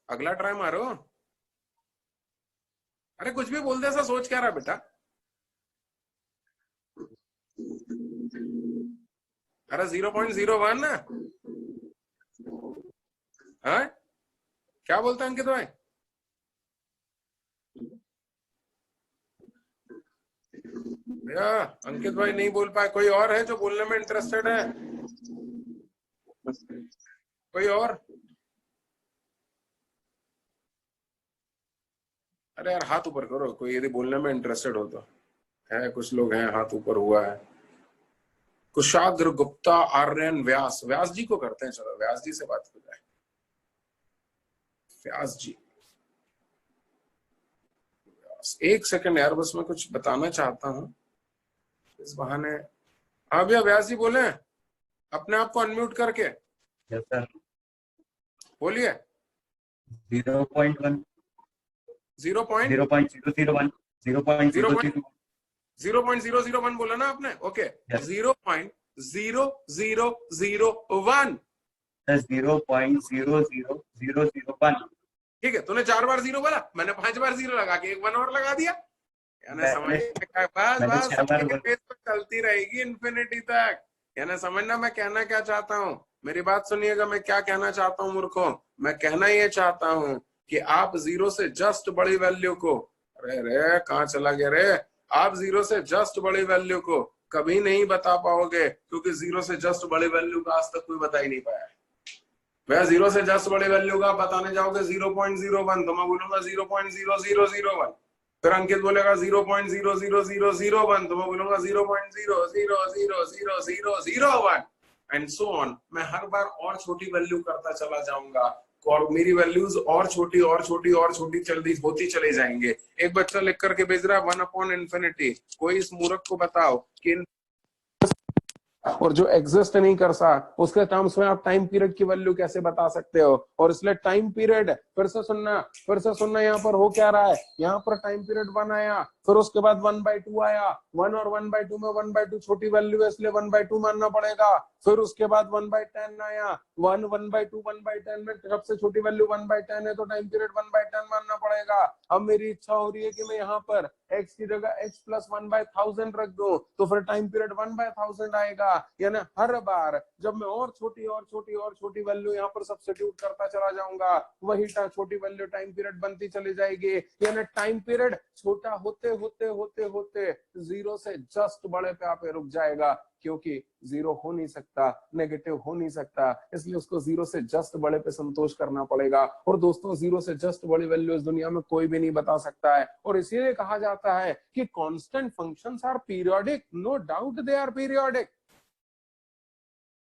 अगला ट्राई मारो। अरे कुछ भी बोल दे, ऐसा सोच क्या रहा बेटा? अरे 0.01 ना? हाँ, क्या बोलता है अंकित भाई? भैया अंकित भाई नहीं बोल पाए। कोई और है जो बोलने में इंटरेस्टेड है? कोई और? अरे यार हाथ ऊपर करो कोई यदि बोलने में इंटरेस्टेड हो तो। है कुछ लोग हैं, हाथ ऊपर हुआ है। कुशाग्र, गुप्ता, आर्यन, व्यास। व्यास जी को करते हैं, चलो व्यास जी से बात हो जाए। व्यास जी, एक सेकंड यार, बस मैं कुछ बताना चाहता हूँ इस बहाने। हाँ भैया व्यास जी बोले, अपने आप को अनम्यूट करके यस सर। बोलिए। 0.1 0.001 0.001 0.001 बोला ना आपने? ओके, 0.00001। 0.00001। ठीक है, तूने 4 बार 0 बोला, मैंने 5 बार 0 लगा के 1 और लगा दिया। यानी समझ, बस चलती रहेगी इन्फिनिटी तक। यानी समझना मैं कहना क्या चाहता हूँ। मेरी बात सुनिएगा, मैं क्या कहना चाहता हूँ मूर्खों। मैं कहना ये चाहता हूँ कि आप 0 से जस्ट बड़ी वैल्यू को, अरे रे कहाँ चला गया रे? आप 0 से जस्ट बड़ी वैल्यू को कभी नहीं बता पाओगे, क्योंकि 0 से जस्ट बड़ी वैल्यू का आज तक कोई बता ही नहीं पाया। वह 0 से जस्ट बड़ी वैल्यू का बताने जाओगे 0.01 तो मैं बोलूंगा 0.0001। फिर अंकित बोलेगा 0.00001 तो मैं बोलूंगा 0.0000001 एंड सो ऑन। मैं हर बार और छोटी वैल्यू करता चला जाऊंगा। और मेरी वैल्यूज और छोटी और छोटी और छोटी जल्दी होती चली जाएंगे। एक बच्चा लिख करके भेज रहा है 1/infinity। कोई इस मूर्ख को बताओ कि और जो एग्जिस्ट नहीं कर सकता उसके टर्म्स में आप टाइम पीरियड की वैल्यू कैसे बता सकते हो। और इसलिए टाइम पीरियड फिर से सुनना यहाँ पर हो क्या रहा है। यहाँ पर टाइम पीरियड 1 आया, फिर उसके बाद 1/2 आया। 1 और 1/2 में 1/2 छोटी वैल्यू है इसलिए 1/2 मानना पड़ेगा। फिर उसके बाद 1/10 आया। 1/2 1/10 में सबसे छोटी वैल्यू 1/10 है तो टाइम पीरियड 1/10 मानना पड़ेगा। अब मेरी इच्छा हो रही है कि मैं यहाँ पर x की जगह x प्लस 1/1000 रख दूं तो फिर टाइम पीरियड 1/1000 आएगा। यानी हर बार जब मैं और छोटी और छोटी और छोटी वैल्यू यहाँ पर सब्स्टिट्यूट करता चला जाऊंगा वही छोटी वैल्यू टाइम पीरियड बनती चली जाएगी। यानी टाइम पीरियड छोटा होते होते होते होते जीरो से जस्ट बड़े पे आके रुक जाएगा, क्योंकि जीरो हो नहीं सकता, नेगेटिव हो नहीं सकता, इसलिए उसको जीरो से जस्ट बड़े पे संतोष करना पड़ेगा। और दोस्तों जीरो से जस्ट बड़ी वैल्यू इस दुनिया में कोई भी नहीं बता सकता है। और इसीलिए कहा जाता है कि constant functions are periodic. No doubt they are periodic.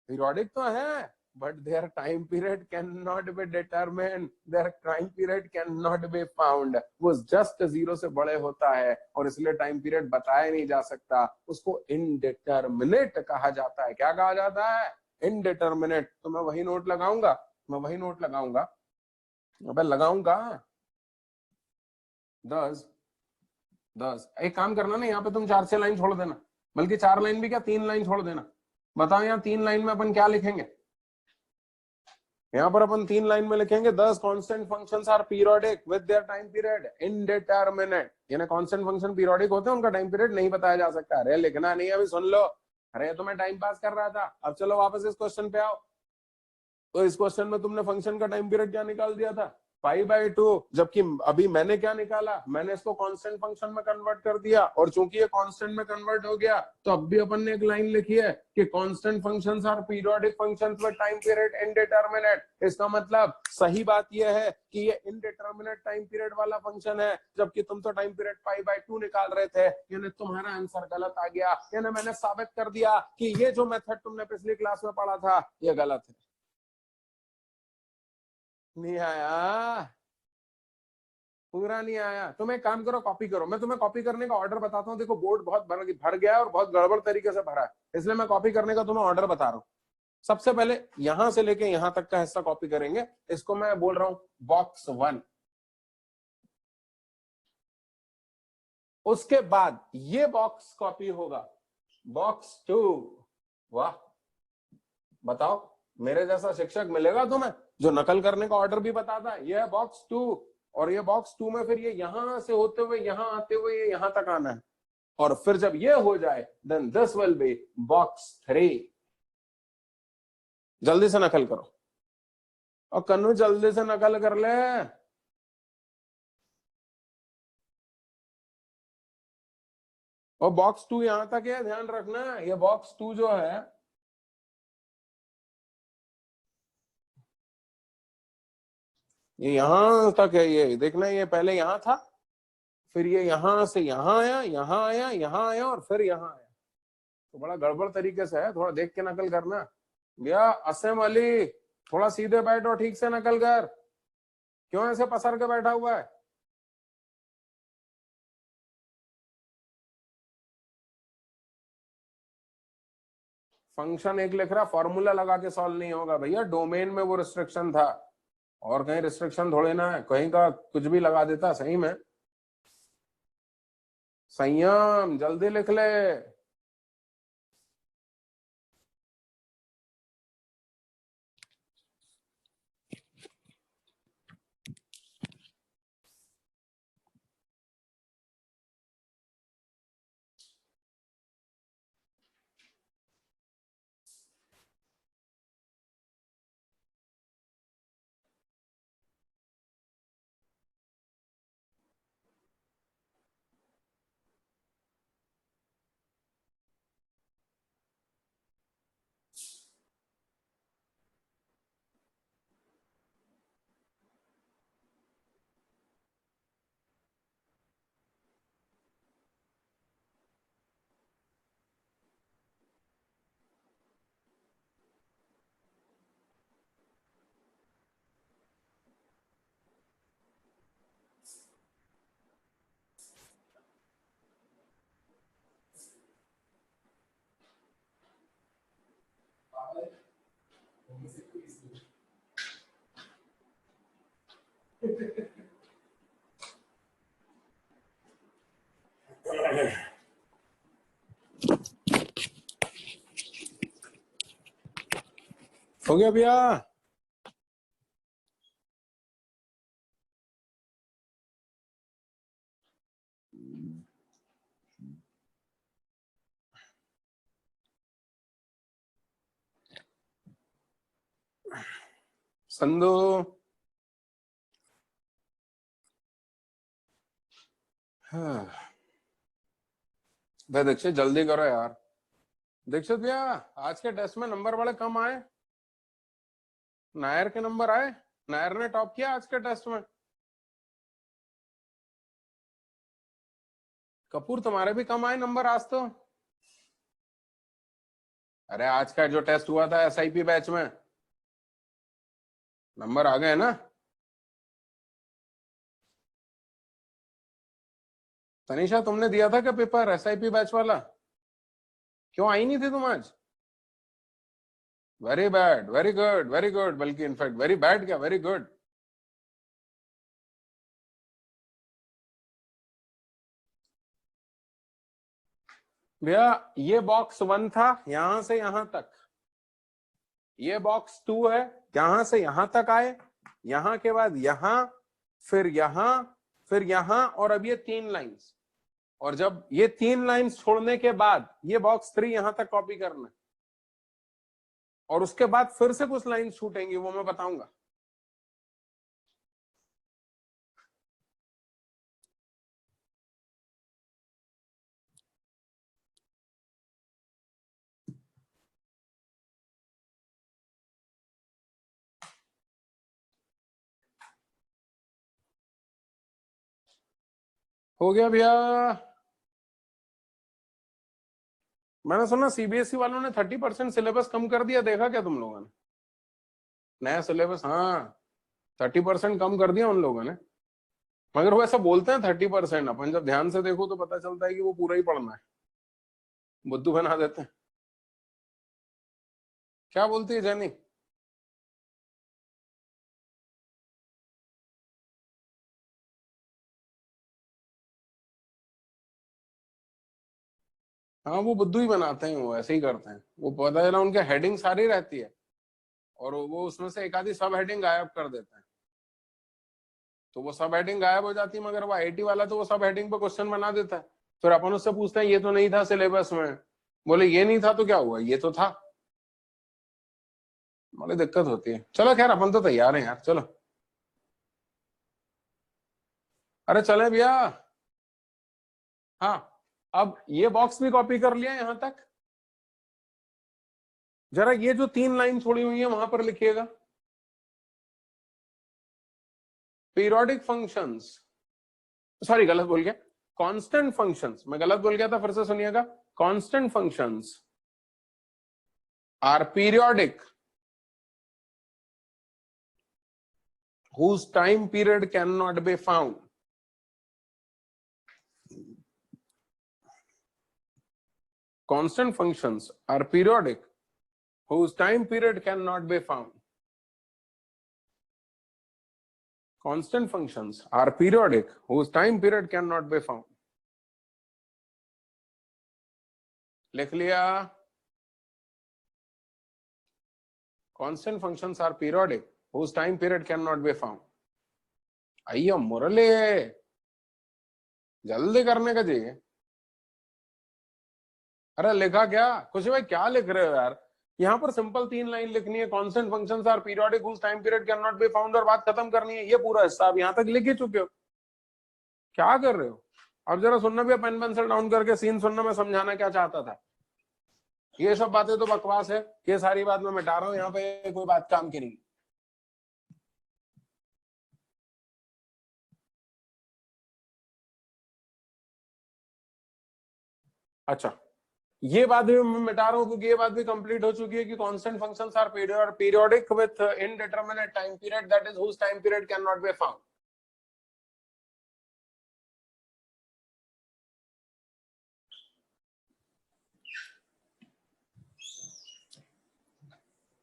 Periodic तो है but their time period cannot be determined, their time period cannot be found। वो जस्ट जीरो से बड़े होता है और इसलिए टाइम पीरियड बताया नहीं जा सकता। उसको इनडिटर्मिनेट कहा जाता है। क्या कहा जाता है? इनडिटर्मिनेट। तो मैं वही नोट लगाऊंगा, अबे लगाऊंगा 10। एक काम करना ना, यहाँ पे तुम 4-6 लाइन छोड़ देना, बल्कि 4 लाइन भी क्या 3 लाइन छोड़ देना। बताओ यहाँ 3 लाइन में अपन क्या लिखेंगे? यहाँ पर अपन 3 लाइन में लिखेंगे 10 constant functions are periodic with their time period indeterminate. यानी कांस्टेंट फंक्शन पीरियोडिक होते हैं, उनका टाइम पीरियड नहीं बताया जा सकता। अरे लिखना नहीं, अभी सुन लो। अरे तो मैं टाइम पास कर रहा था, अब चलो वापस इस क्वेश्चन पे आओ। तो इस क्वेश्चन में तुमने फंक्शन का टाइम पीरियड क्या निकाल दिया था? 5/2। जबकि अभी मैंने क्या निकाला, मैंने इसको कांस्टेंट फंक्शन में कन्वर्ट कर दिया। और चूंकि ये कांस्टेंट में कन्वर्ट हो गया तो अब भी अपन ने एक लाइन लिखी है कि constant functions are periodic functions with time period indeterminate. इसका मतलब सही बात यह है कि ये इनडिटरमिनेट टाइम पीरियड वाला फंक्शन है, जबकि तुम तो टाइम पीरियड 5/2 निकाल रहे थे। यानी तुम्हारा आंसर गलत आ गया। यानी मैंने साबित कर दिया कि ये जो मेथड तुमने पिछली क्लास में पढ़ा था ये गलत है। नहीं आया, पूरा नहीं आया। तुम एक काम करो, कॉपी करो। मैं तुम्हें कॉपी करने का ऑर्डर बताता हूँ। देखो बोर्ड बहुत भर गया है और बहुत गड़बड़ तरीके से भरा है, इसलिए मैं कॉपी करने का तुम्हें ऑर्डर बता रहा हूँ। सबसे पहले यहां से लेके यहां तक का हिस्सा कॉपी करेंगे। इसको मैं बोल रहा हूं बॉक्स 1। उसके बाद ये बॉक्स कॉपी होगा बॉक्स 2। वाह, बताओ मेरे जैसा शिक्षक मिलेगा तुम्हें जो नकल करने का ऑर्डर भी बताता है। ये है बॉक्स 2 और ये बॉक्स 2 में फिर ये यहां से होते हुए यहां आते हुए ये यहां तक आना है। और फिर जब ये हो जाए then this will be box 3। जल्दी से नकल करो और कन्नू जल्दी से नकल कर ले। और बॉक्स 2 यहां तक है, ध्यान रखना। ये बॉक्स 2 जो है ये यहां तक है। ये देखना, ये पहले यहां था, फिर ये यहां से यहां आया, यहां आया, यहां आया और फिर यहां आया। तो बड़ा गड़बड़ तरीके से है, थोड़ा देख के नकल करना। भैया असम अली, थोड़ा सीधे बैठ और ठीक से नकल कर। क्यों ऐसे पसर के बैठा हुआ है? फंक्शन एक लिख रहा, फॉर्मूला लगा के सॉल्व नहीं होगा भैया। डोमेन में वो रिस्ट्रिक्शन था और कहीं रिस्ट्रिक्शन थोड़े ना है, कहीं का कुछ भी लगा देता। सही में संयम, जल्दी लिख ले। हो गया भैया? संधू भाई दीक्षित जल्दी करो यार। दीक्षित भैया आज के टेस्ट में नंबर बड़े कम आए। नायर के नंबर आए। नायर ने टॉप किया आज के टेस्ट में। कपूर तुम्हारे भी कम आए नंबर आज तो। अरे आज का जो टेस्ट हुआ था एसआईपी बैच में नंबर आ गए ना। तनिषा तुमने दिया था क्या पेपर एसआईपी बैच वाला? क्यों आई नहीं थी तुम आज? वेरी बैड, वेरी गुड, बल्कि इनफैक्ट वेरी बैड क्या वेरी गुड। भैया ये बॉक्स 1 था यहां से यहां तक, ये बॉक्स 2 है यहां से यहां तक आए, यहां के बाद यहां, फिर यहां, फिर यहां, और अब ये 3 लाइंस, और जब ये 3 लाइंस छोड़ने के बाद ये बॉक्स 3 यहां तक कॉपी करना, और उसके बाद फिर से कुछ लाइन छूटेंगी वो मैं बताऊंगा। हो गया भैया? मैंने सुना सीबीएसई वालों ने 30% सिलेबस कम कर दिया, देखा क्या तुम लोगों ने? नया सिलेबस, हाँ 30% कम कर दिया उन लोगों ने। मगर वो ऐसा बोलते हैं 30%, अपन जब ध्यान से देखो तो पता चलता है कि वो पूरा ही पढ़ना है, बुद्धू बना देते हैं। क्या बोलती है जैनी? हाँ वो बुद्धू ही बनाते हैं, वो ऐसे ही करते हैं। वो पता है ना, उनके हेडिंग सारी रहती है और वो उसमें से एक आधी सब हेडिंग गायब कर देते हैं, तो वो सब हेडिंग गायब हो जाती है। मगर वो आईटी वाला तो वो सब हेडिंग पे क्वेश्चन बना देता है। फिर अपन उससे पूछते हैं ये तो नहीं था सिलेबस में, बोले ये नहीं था तो क्या हुआ, ये तो था। बड़ी दिक्कत होती है। चलो खैर अपन तो तैयार हैं यार, चलो। अरे चले भैया। हाँ अब ये बॉक्स भी कॉपी कर लिया यहां तक। जरा ये जो 3 लाइन छोड़ी हुई है वहां पर लिखिएगा, पीरियोडिक फंक्शंस, सॉरी गलत बोल गया, कांस्टेंट फंक्शंस, मैं गलत बोल गया था, फिर से सुनिएगा। Constant functions are periodic whose time period cannot be found. Constant functions are periodic whose time period cannot be found. Constant functions are periodic whose time period cannot be found. लिख लिया? Constant functions are periodic whose time period cannot be found. आइए मुरली, जल्दी करने का चाहिए। अरे लिखा क्या खुशी भाई, क्या लिख रहे हो यार? यहाँ पर सिंपल 3 लाइन लिखनी है, constant functions are periodic whose time period can not be found, और बात खत्म करनी है। ये पूरा हिस्सा आप यहाँ तक लिख ही चुके हो, क्या कर रहे हो? अब जरा सुनना भी, पेन पेंसिल डाउन करके सीन सुनना, मैं समझाना क्या चाहता था। ये सब बातें तो बकवास है, ये सारी बात मैं मिटा रहा हूँ, यहाँ पे कोई बात काम की नहीं। अच्छा ये बात भी मैं मिटा रहा हूँ क्योंकि ये बात भी कंप्लीट हो चुकी है कि constant functions are periodic with indeterminate time period, that is whose time period can not be found.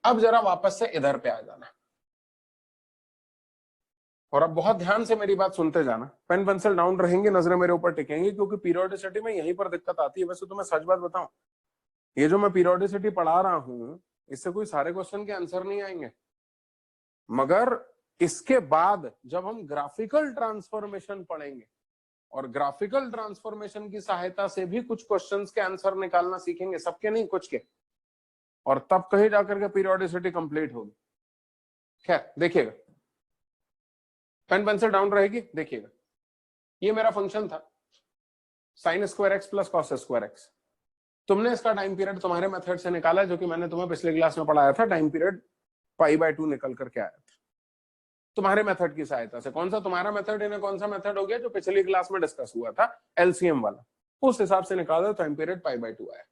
अब जरा वापस से इधर पे आ जाना और अब बहुत ध्यान से मेरी बात सुनते जाना। पेन पेंसिल डाउन रहेंगे, नजरें मेरे ऊपर टिकेंगी, क्योंकि पीरियोडिसिटी में यहीं पर दिक्कत आती है। वैसे तो मैं सच बात बताऊं, ये जो मैं पीरियोडिसिटी पढ़ा रहा हूं इससे कोई सारे क्वेश्चन के आंसर नहीं आएंगे, मगर इसके बाद जब हम ग्राफिकल ट्रांसफॉर्मेशन पढ़ेंगे और ग्राफिकल ट्रांसफॉर्मेशन की सहायता से भी कुछ क्वेश्चंस के आंसर निकालना सीखेंगे, सबके नहीं कुछ के, और तब कहीं जाकर के पीरियोडिसिटी कंप्लीट होगी। खैर देखिएगा, पेन पेंसिल डाउन रहेगी। देखिएगा, ये मेरा फंक्शन था sign square x plus cos square x. तुमने इसका टाइम पीरियड तुम्हारे मेथड से निकाला, जो कि मैंने तुम्हें पिछले क्लास में पढ़ाया था। टाइम पीरियड π/2 निकल करके आया था तुम्हारे मेथड की सहायता से। कौन सा तुम्हारा मेथड, इन्हें कौन सा मेथड हो गया जो पिछली क्लास में डिस्कस हुआ था, एलसीएम वाला, उस हिसाब से निकाला, टाइम पीरियड π/2 आया।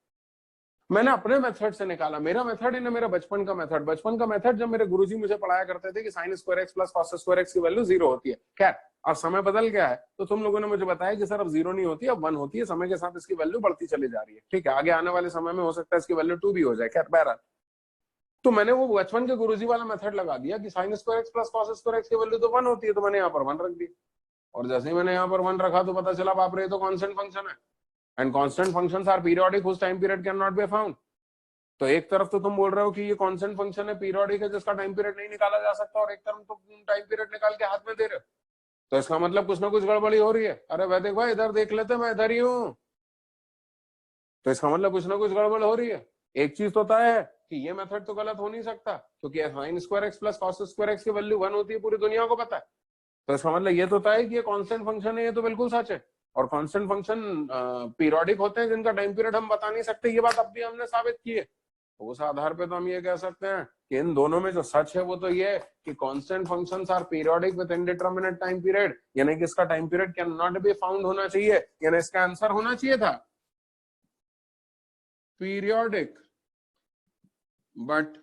मैंने अपने मेथड से निकाला, मेरा मेथड इन्हें मेरा बचपन का मेथड। बचपन का मेथड जब मेरे गुरुजी मुझे पढ़ाया करते थे कि sign square x plus cos square x की वैल्यू 0 होती है। खैर अब समय बदल गया है, तो तुम लोगों ने मुझे बताया कि सर अब 0 नहीं होती, अब 1 होती है। समय के साथ इसकी वैल्यू बढ़ती चली जा रही है। ठीक है, आगे आने वाले समय में हो सकता है इसकी वैल्यू 2 भी हो जाए। खैर बहरहाल, तो मैंने वो बचपन के गुरुजी वाला मेथड लगा दिया कि sign square x plus cos square x की वैल्यू तो 1 होती है, तो मैंने यहाँ पर 1 रख दी। और जैसे ही मैंने यहाँ पर 1 रखा तो पता चला बाप रे, तो कांस्टेंट फंक्शन है, and constant functions are periodic whose time period can not be found. तो एक तरफ तो तुम बोल रहे हो कि ये कांस्टेंट फंक्शन है, पीरियोडिक है, जिसका टाइम पीरियड नहीं निकाला जा सकता, और एक तरफ तो टाइम पीरियड निकाल के हाथ में दे रहे हो, तो इसका मतलब कुछ ना कुछ गड़बड़ी हो रही है। अरे वैदिक भाई इधर देख लेते, मैं इधर ही हूं, तो इसका मतलब कुछ ना कुछ गड़बड़ हो रही है। एक चीज तो तय है कि ये मेथड तो गलत हो नहीं सकता, क्योंकि sign square x plus cos square x की वैल्यू 1 होती है, पूरी दुनिया को पता है। तो इसका मतलब ये तो तय है कि ये कांस्टेंट फंक्शन है, ये तो बिल्कुल सच है। और कांस्टेंट फंक्शन पीरियोडिक होते हैं जिनका टाइम पीरियड हम बता नहीं सकते, ये बात अब भी हमने साबित की है। तो उस आधार पे तो हम ये कह सकते हैं कि इन दोनों में जो सच है वो तो ये कि constant functions are periodic with indeterminate time period, यानी कि इसका time period can not be found होना चाहिए, यानी इसका आंसर होना चाहिए था periodic but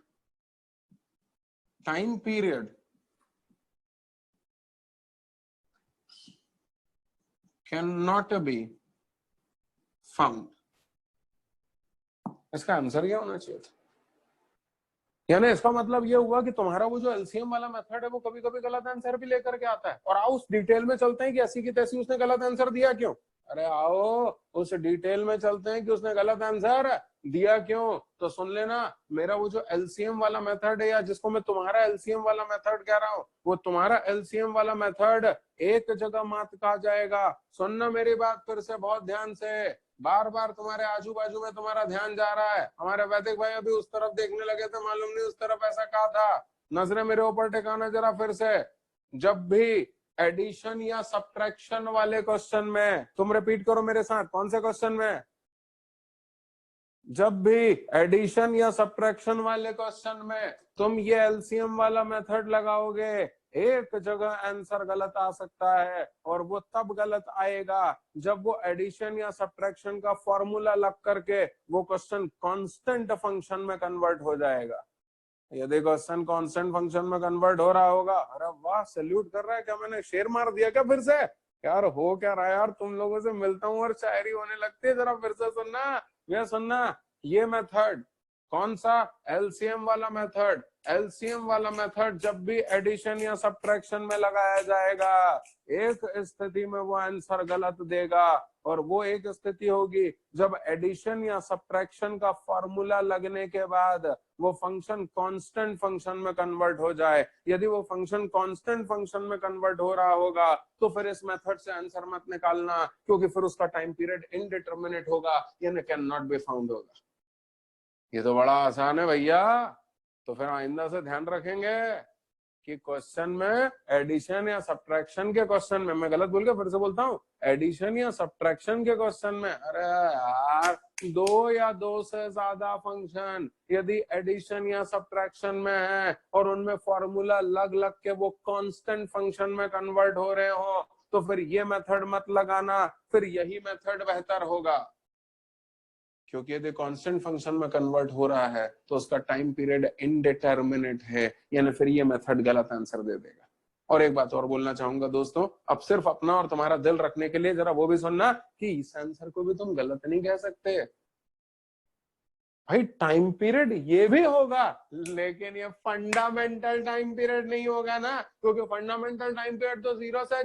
time period can not be found. इसका आंसर क्या होना चाहिए था? यानी इसका मतलब ये हुआ कि तुम्हारा वो जो एलसीएम वाला मेथड है वो कभी कभी गलत आंसर भी लेकर के आता है। और आओ उस डिटेल में चलते हैं कि ऐसी की तैसी उसने गलत आंसर दिया क्यों। अरे आओ उस डिटेल में चलते हैं कि उसने गलत आंसर दिया क्यों। तो सुन लेना, मेरा वो जो एलसीएम वाला मेथड है, या जिसको मैं तुम्हारा एलसीएम वाला मेथड कह रहा हूँ, वो तुम्हारा एलसीएम वाला मेथड एक जगह मात कहा जाएगा। सुनना मेरी बात फिर से बहुत ध्यान से, बार बार तुम्हारे आजू बाजू में तुम्हारा ध्यान जा रहा है। हमारे वैदिक भाई अभी उस तरफ देखने लगे थे, मालूम नहीं उस तरफ ऐसा कहा था। नजरें मेरे ऊपर टिकाना जरा फिर से। जब भी एडिशन या सब्ट्रैक्शन वाले क्वेश्चन में, तुम रिपीट करो मेरे साथ, कौन से क्वेश्चन में, जब भी एडिशन या सब्ट्रैक्शन वाले क्वेश्चन में तुम ये एलसीएम वाला मेथड लगाओगे, एक जगह आंसर गलत आ सकता है, और वो तब गलत आएगा जब वो एडिशन या सब्ट्रैक्शन का फॉर्मूला लग करके वो क्वेश्चन कांस्टेंट फंक्शन में कन्वर्ट हो जाएगा। यदि क्वेश्चन कांस्टेंट फंक्शन में कन्वर्ट हो रहा होगा, अरे वाह, सैल्यूट कर रहा है क्या, मैंने शेर मार दिया क्या फिर से? यार हो क्या रहा है यार, तुम लोगों से मिलता हूँ और शायरी होने लगती है। जरा फिर से सुनना, ये सुनना, ये मेथड कौन सा, एलसीएम वाला मेथड। एलसीएम वाला मेथड जब भी एडिशन या सब्ट्रैक्शन में लगाया जाएगा, एक स्थिति में वो आंसर गलत देगा, और वो एक स्थिति होगी जब एडिशन या सब्ट्रैक्शन का फॉर्मूला लगने के बाद वो फंक्शन कांस्टेंट फंक्शन में कन्वर्ट हो जाए। यदि वो फंक्शन कांस्टेंट फंक्शन में कन्वर्ट हो रहा होगा तो फिर इस मेथड से आंसर मत निकालना, क्योंकि फिर उसका टाइम पीरियड इनडिटरमिनेट होगा, यानी कैन नॉट बी फाउंड होगा। ये तो बड़ा आसान है भैया। तो फिर आइंदा से ध्यान रखेंगे कि क्वेश्चन में एडिशन या सब्ट्रैक्शन के क्वेश्चन में, मैं गलत बोल गया फिर से बोलता हूँ, एडिशन या सब्ट्रैक्शन के क्वेश्चन में, अरे यार, 2 या 2 से ज्यादा फंक्शन यदि एडिशन या सब्ट्रैक्शन में है और उनमें फॉर्मूला लग लग के वो कांस्टेंट फंक्शन में कन्वर्ट हो रहे हो, तो फिर ये मेथड मत लगाना, फिर यही मेथड बेहतर होगा। क्योंकि यदि कांस्टेंट फंक्शन में कन्वर्ट हो रहा है तो उसका टाइम पीरियड इनडिटरमिनेट है, यानी फिर ये मेथड गलत आंसर दे देगा। और एक बात और बोलना चाहूंगा दोस्तों, अब सिर्फ अपना और तुम्हारा दिल रखने के लिए जरा वो भी सुनना कि इस आंसर को भी तुम गलत नहीं कह सकते। भाई टाइम पीरियड ये भी होगा, लेकिन ये फंडामेंटल टाइम पीरियड नहीं होगा ना, क्योंकि फंडामेंटल टाइम पीरियड तो 0 से